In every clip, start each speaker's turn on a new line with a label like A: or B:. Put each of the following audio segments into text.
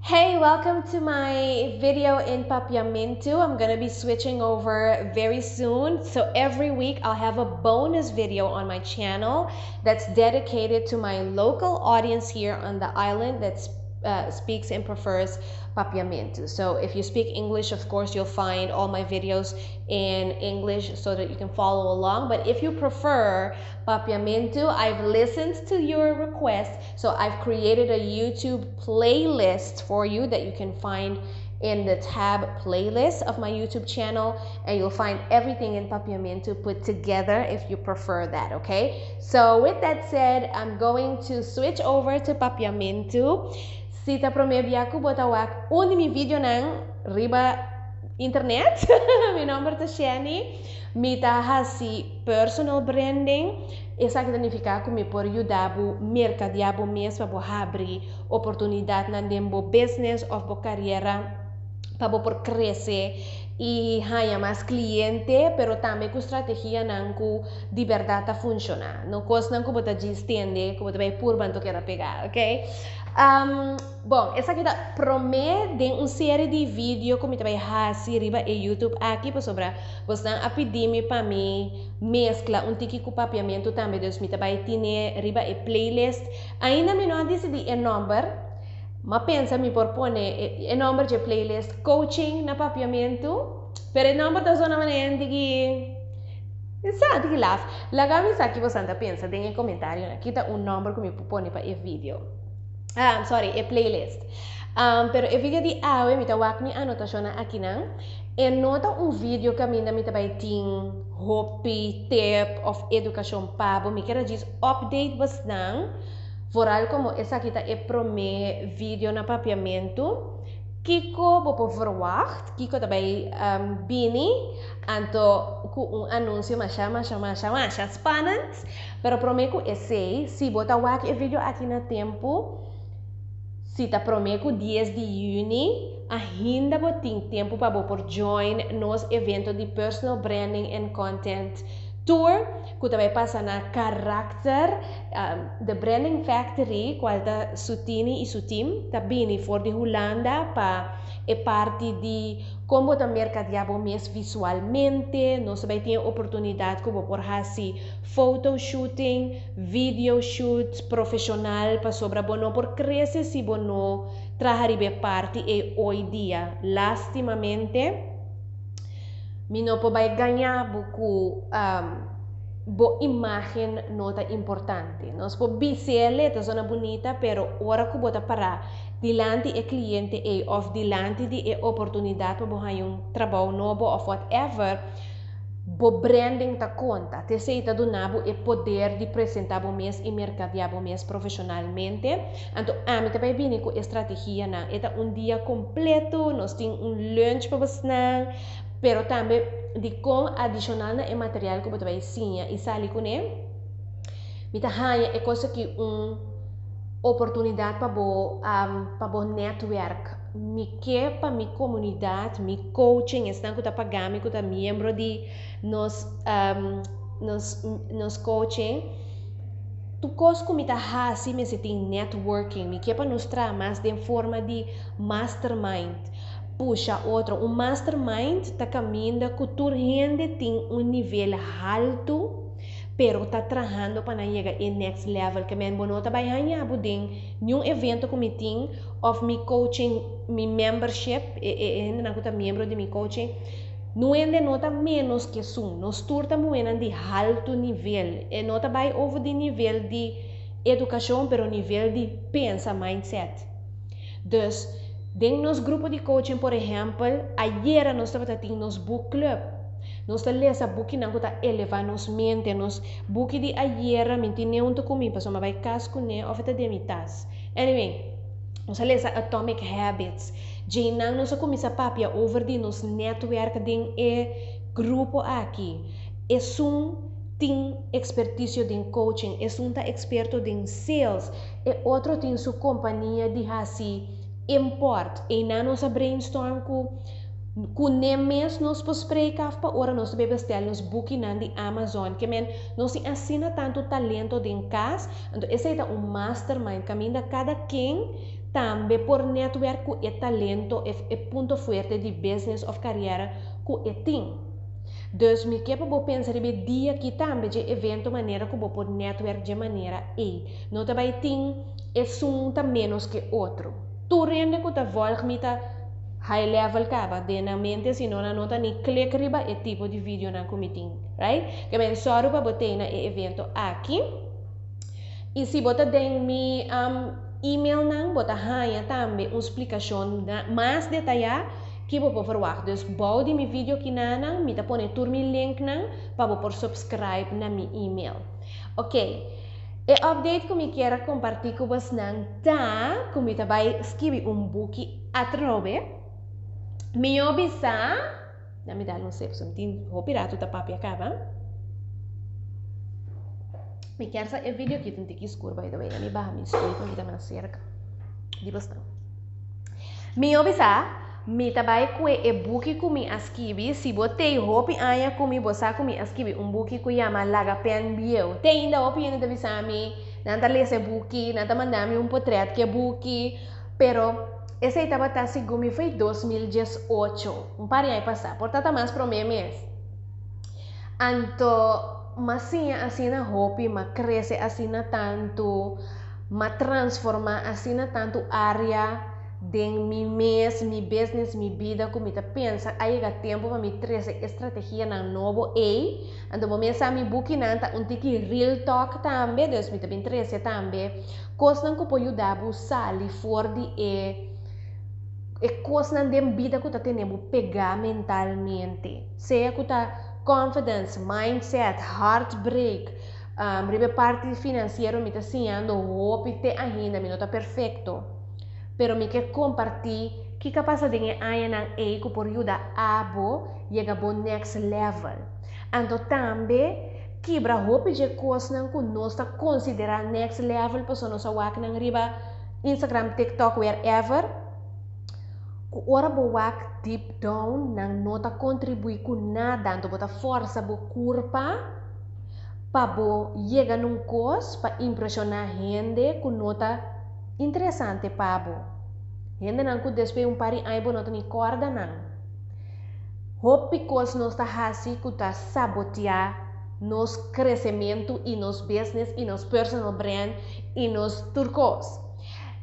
A: Hey, welcome to my video in Papiamentu. I'm gonna be switching over very soon. So every week I'll have a bonus video on my channel that's dedicated to my local audience here on the island that speaks and prefers Papiamentu. So if you speak English, of course, you'll find all my videos in English so that you can follow along. But if you prefer Papiamentu, I've listened to your request, so I've created a YouTube playlist for you that you can find in the tab playlist of my YouTube channel, and you'll find everything in Papiamentu put together if you prefer that, okay? So with that said, I'm going to switch over to Papiamentu. Sita promebia ko botawak mi video ng riba internet. Mi number to Shanny. Mita hasi personal branding. Esa que significa que me por ayudabu mercadeabo mes para bo abrir oportunidade na dembo business of bo carreira para bo por crescer e ganhar mais cliente, pero também com estratégia não com de verdade funcionar. Não coisa não que botar de estender, que botar vai por banto que era pegar, ok? Bom, essa aqui promete uma série de vídeos que me vai fazer riba e YouTube aqui para sobre você a pedir para mim mescla tiki com papiamento também, Deus me vai ter riba e playlist. Ainda me não decidi o número, mas pensa me propone o número de playlist coaching na papiamento, pero o número da zona maneira que sabe que laugh. Lagami sa aqui você anda pensa, tem comentário, aqui tá número que me propone para o vídeo. Sorry, a playlist. Pero e video di awe mi tawak ni anotasyon na aqui não. E nota vídeo que minha mi tabay ting hopi tip of educação pabo mi quero diz update bastante. Vooral como essa kita e prome video na papiamento. Kiko bopo verwacht, Kiko tabay bini anto ku anúncio masya spannend. Pero prome ku essay si botawak e video aqui na tempo. Se tá prometo 10 de junho, ainda botem tempo para por join nos evento de personal branding and content tour, que também passa na Karakter, the Branding Factory, qual da Sutini e Sutim, tá bem for de Holanda para é parte de como tá mercadear mês visualmente, nós vai ter oportunidade como por fazer photo shooting, video shoots profissional para sobre bono por crescer se bono trabalhar parte e hoje dia, lastimamente mi não pode ganhar buku bo imagem nota importante. Nós po bisele ta zona bonita, pero ora ko bota para dilante e cliente e of dilante di e oportunidade para bo yung trabalho novo of whatever. Bo branding ta conta, te seita do nabo e poder de apresentar bo mês e mercadear bo mês profissionalmente. Então, a mim também vim com estratégia na, eta dia completo, nós tem lunch para você, pero também de com adicional na material que você vai ensinar e sali com ele. Mita hanya é coisa que oportunidade para bo network. Mi que para mi comunidade, mi coaching, estão que tá pagando, que tá membro de nos coaching. Tu coisa que me tá assim, me se tem networking, mi que para nos trazer mais de forma de mastermind. Puxa, outro, mastermind tá caminhando que tu rende tem nível alto, pero tá trabalhando para chegar ao next level, que men bono tá banhando buding nenhum evento que me tem of me coaching, me membership, ainda não tá membro de me coaching, não é nota menos que sum, nós turta moena de alto nível, e nota vai over de nível de educação, pero nível de pensa mindset. Dus dentro nos grupo de coaching, por exemplo, ayer nós estava tendo nos book club. Nós estamos lendo book não está elevar nos mente, nos book de ayer, menti não tô comigo, mas vai casco né, ou até de mitas. Anyway, nós lemos Atomic Habits. Já não nós começa a papia over de nos network de grupo aqui. É tem expertise de coaching, é tá experto de sales, e outro tem sua companhia de assim import, e na nossa brainstorm com nemes nos posprei para ora nós bebes tel nos booking de Amazon que men nós assina tanto talento de casa, então esse é mastermind caminho cada quem também por network com é talento é ponto forte de business ou carreira com é tem. Dus me que para pensar em dia que também de evento maneira que por network de maneira não também tem é sunta menos que outro. Tu rende que tá volta me tá high level caba de na mente se não nota ni click riba é tipo de vídeo na committee, right? Que bem só para botar na evento aqui. E se você tem mi email nang bota hanya também uma explicação mais detalhada que vou por forward. Então, bom de mi vídeo aqui nang, me tá pone turmi link nang para por subscribe na mi email. Ok. E update que me quero compartilhar com vocês nang tá, como me tá vai escrever book atrobe. Me obisa, na me dá um sep, so tin ho pirata tá papi acaba. Me quero sa e vídeo aqui tem que escuro by the way, na me barra me escuro com kita cerca. Di bastante. Me obisa, me tabai com e book que me escrevi, se botei hopi aya com me bosa com me escrevi book que chama Laga Pen Bio. Tem ainda hopi ainda avisar-me, nanta ler esse book, nanta mandar-me portrait que book, pero esse aí estava tá segundo foi 2018, par de ano passado, portanto mais para mim mês. Então, mas sim assim na hopi, mas cresce assim na tanto, mas transforma assim na tanto área de mi mês, mi business, mi vida, como eu pensa, aí é tempo para me trazer estratégia na novo e, então momento mi book nanta tiki real talk também, dus me também trazer também, coisas que pode ajudar a sair fora de coisas de vida que você tem pegar mentalmente. Seja que você confidence, mindset, heartbreak, parte financeira, me está ensinando, hope, te ainda, me não está perfeito. Pero me quer compartilhar que capaz de ganhar nang que por ajudar a chegar ao next level. Então também, quebra hope de coisas que nós está considerar next level, para nós awak nang riba, Instagram, TikTok, wherever, ora boak deep down nang nota contribui com nada, então bota força bo curpa para bo chegar num cos para impressionar gente com nota interessante para bo. Gente nang ku despe pari ai bo nota ni corda nang. Hope cos nós tá hasi ku tá sabotear nos crescimento e nos business e nos personal brand e nos turcos.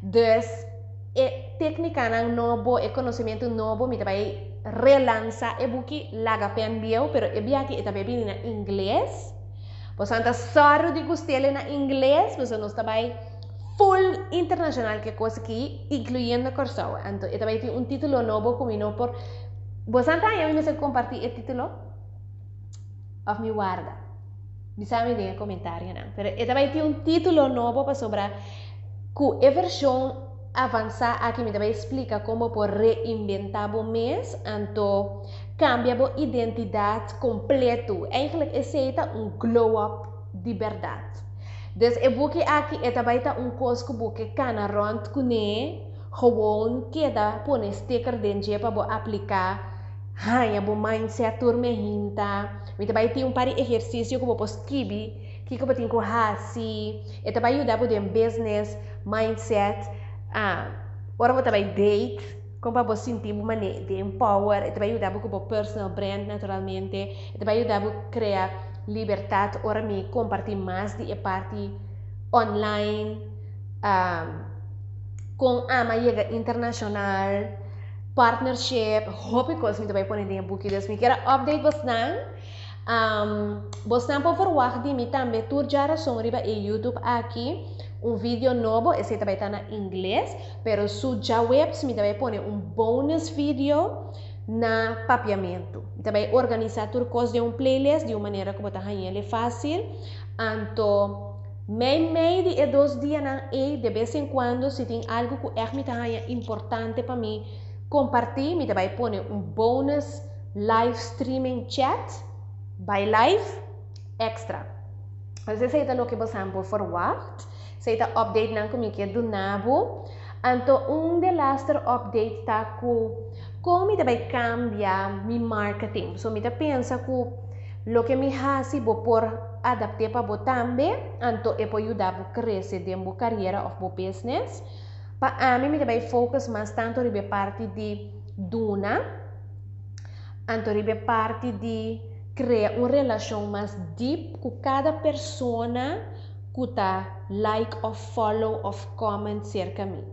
A: Dus técnica nang novo, conhecimento novo, me vai relançar book Laga Pen Bio, pero aqui é também na inglês. Você anda só de gostele na inglês, você não está full internacional que coisa aqui, incluindo Corsau. Então, também tem título novo comigo por. Você anda aí, me compartilhar o título? Of me guarda. Bisa me dê comentário, não. Pero também tem título novo para sobrar que a versão avançar aqui me também explica como por reinventar o mês, então cambia a identidade completo. Eigenlijk é glow up de verdade. Dus o boek aqui é também coisa que o boek cana rond kune, gewoon queda pone sticker dentro para aplicar, hanya bo mindset turme hinta. Me também tem par de exercício que eu posso escrever, que eu tenho que fazer, e também ajuda a business, mindset. Ora você vai date, como para você sentir uma maneira de empower, e vai ajudar com o personal brand naturalmente, e vai ajudar a criar liberdade, ora me compartilhar mais de parte online, com a maioria internacional, partnership, hobby coisa me vai pôr em book, dus me quero update você por forward de mim também tur já sobre o YouTube aqui. Vídeo novo, esse também está na inglês, pero su já webs me também põe bonus vídeo na Papiamentu. Também organizar turcos de playlist de uma maneira que botar ele fácil. Então, meio de 2 dias de vez em quando, se tem algo que é muito importante para mim, compartilhar, me também põe bonus live streaming chat, by live, extra. Mas esse é o que você pode forward. Saya update nang kumikir do nabo. Então, de last update tá como me vai cambiar mi marketing. So, me pensa que lo que me hasi bo por adaptar para bo tambe, então eu posso ajudar a crescer de uma carreira of bo business. Pa ami mi também focus mas tanto ribe parte de duna, tanto ribe parte de criar uma relação mais deep com cada persona que tá like ou follow ou comment cerca mim.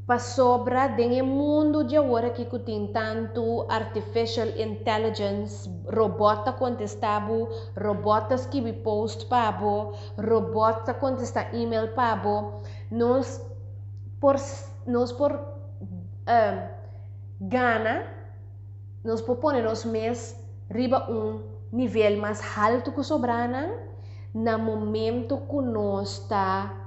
A: Pa sobra dentro mundo de agora que tem tanto artificial intelligence, robota contestabo, robotas que me post pabo, robota contesta email pabo, nós por gana, nós propõe nos mês riba nível mais alto que sobrana, na momento que nós está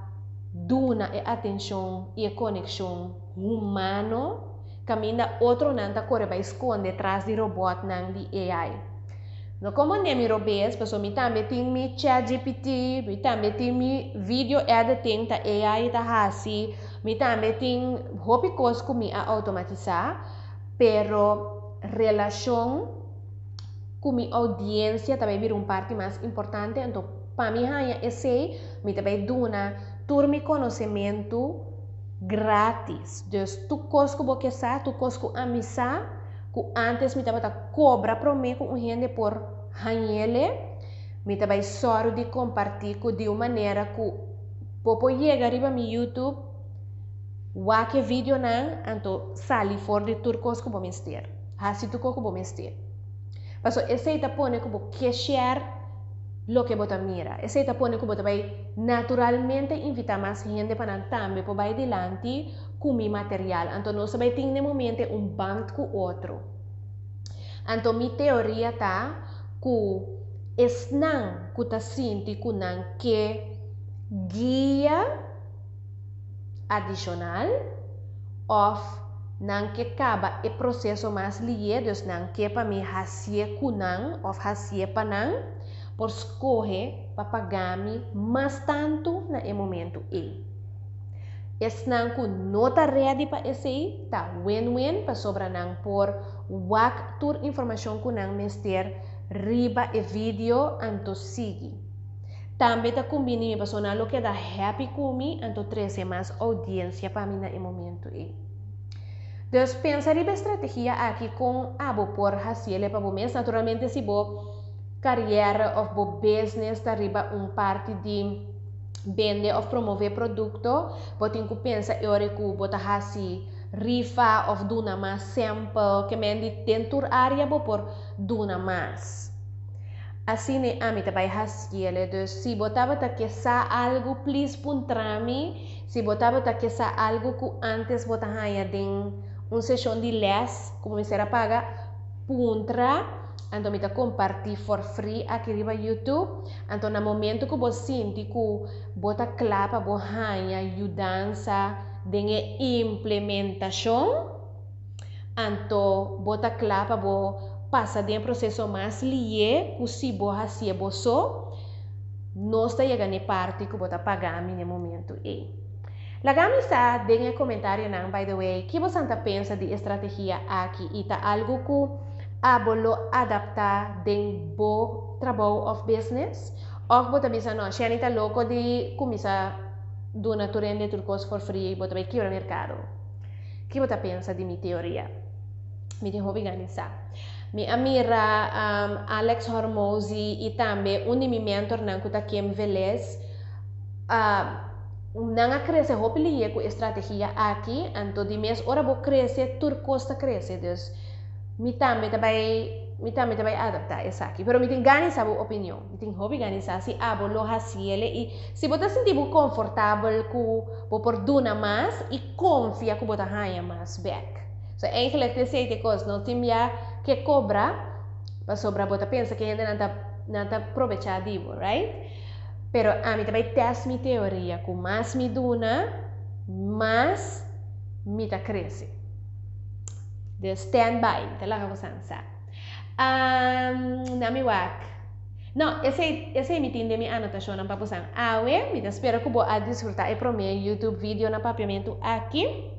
A: duna e atenção e conexão humano, caminha outro nanta corre vai esconde atrás de robot nang de AI. No como nem mi robes, pessoa mi também tem mi chat GPT, mi também tem mi video editing ta AI ta hasi, mi também tem hopi coisas que mi a automatizar, pero relação com mi audiência também vira parte mais importante, então para mim esse mi também duna turmi conhecimento grátis. Dus tu cosco boquesa, tu cosco amisa, que antes me tava cobra para mim com gente por hanhele, me tava só de compartilhar de uma maneira que popo chega arriba mi YouTube, wake vídeo nang, anto sali for de tur cosco bo mister. Hasi tu cosco bo mister. Paso esse tá pone como que share lo que bota mira. Esse tá pone que bota vai naturalmente invitar mais gente para também para vai delante com mi material. Então nós vai ter no momento band com outro. Então mi teoria tá que esnan que tá sinti que não que guia adicional of não que acaba o processo mais lié, dus não que para mi hasie kunang of hasie panang por escolher para pagar-me mais tanto na momento e. Es não que não está ready para esse, tá win-win para sobra não por wak tur informação que não mester riba e vídeo anto sigue. Também tá combinando para sonar lo que dá happy comigo anto 13 mais audiência para mim na momento e. Dus pensa riba estratégia aqui com abo por haciele para o mês, naturalmente se bo carreira of bo business arriba parte de vender ou promover produto, botin que pensa ore que bota hasi rifa of duna mais sample que mendi tentur área bo por duna mais. Assim ne ami tabai hasiele, dus se botava ta que sa algo please puntrami, se botava ta que sa algo que antes bota haya den sessão de les, como me será paga, puntra. Então, me compartilhar for free aqui no YouTube. Então, no momento que você sente que você clapa, você ganha ajudança de implementação, então, você clapa, você passa de processo mais lié, que se você você nós está chegando a parte que você pagar no momento. Lagami está dentro comentário, by the way, que você pensa de estratégia aqui e tá algo que abolo adaptar den bo trabalho of business of bota bisa no Shanny tá louco de começar do naturende turcos for free bota vai quebrar mercado que bota pensa de minha teoria me tem hobby organizar mi amira Alex Hormozi e também de meu mentor nanku tá aqui em Velez não a crescer hobby liye com estratégia aqui então de mês ora bo crescer turcos tá crescer dus mi também vai adaptar isso aqui. Pero mi tem ganhar sabe opinião. Mi tem hobby ganhar se abo lo hasiele e se você sentir confortável com por duna mais e confia que você ganha mais back. So eigenlijk te sei te coisa não tem já que cobra para sobra você pensa que ainda não tá aprovechativo, right? Pero a mim também teste mi teoria com mais mi duna mais mi tá cresce. The standby, talaga ko sansa. Nami wak. No, esse me tem de minha anotação na papusang awe. Me espero que vou a desfrutar e pro meu YouTube video na Papiamentu aqui.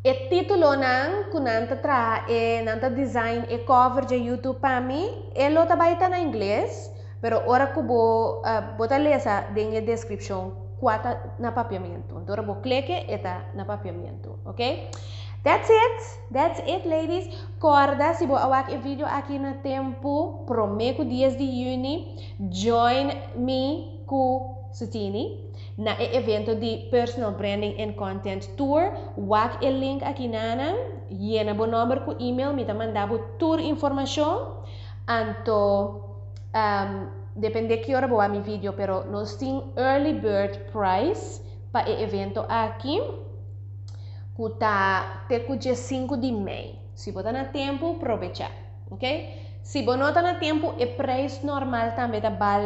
A: E título nang kunanta tra e nanta design e cover de YouTube para mim. E lo tabaita na inglês, pero ora que vou botar lesa dentro description quata na papiamentu. Então, eu vou clicar eta na papiamentu, ok? That's it, ladies. Corda, se você awak e vídeo aqui no tempo, prometo dias de junho, join me com Sutini na evento de Personal Branding and Content Tour. Wak e link aqui nana, yena bo number ko email, mita mandabo tour informação. Anto, depende que hora boa mi vídeo, pero nós tem early bird price para o evento aqui. Kuta teku dia 5 de maio. Se você na tempo, aproveita, ok? Se você não está na tempo, o preço normal também tá bal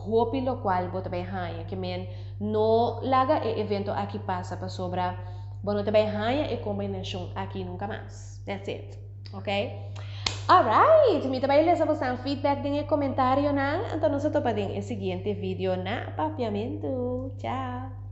A: hopi lo qual você vai ganhar, que men no laga o evento aqui passa para sobra, você vai ganhar e combinação aqui nunca mais. That's it, ok? Alright, me também lesa você um feedback din comentário na, então nós topa din o seguinte vídeo na Papiamentu. Tchau.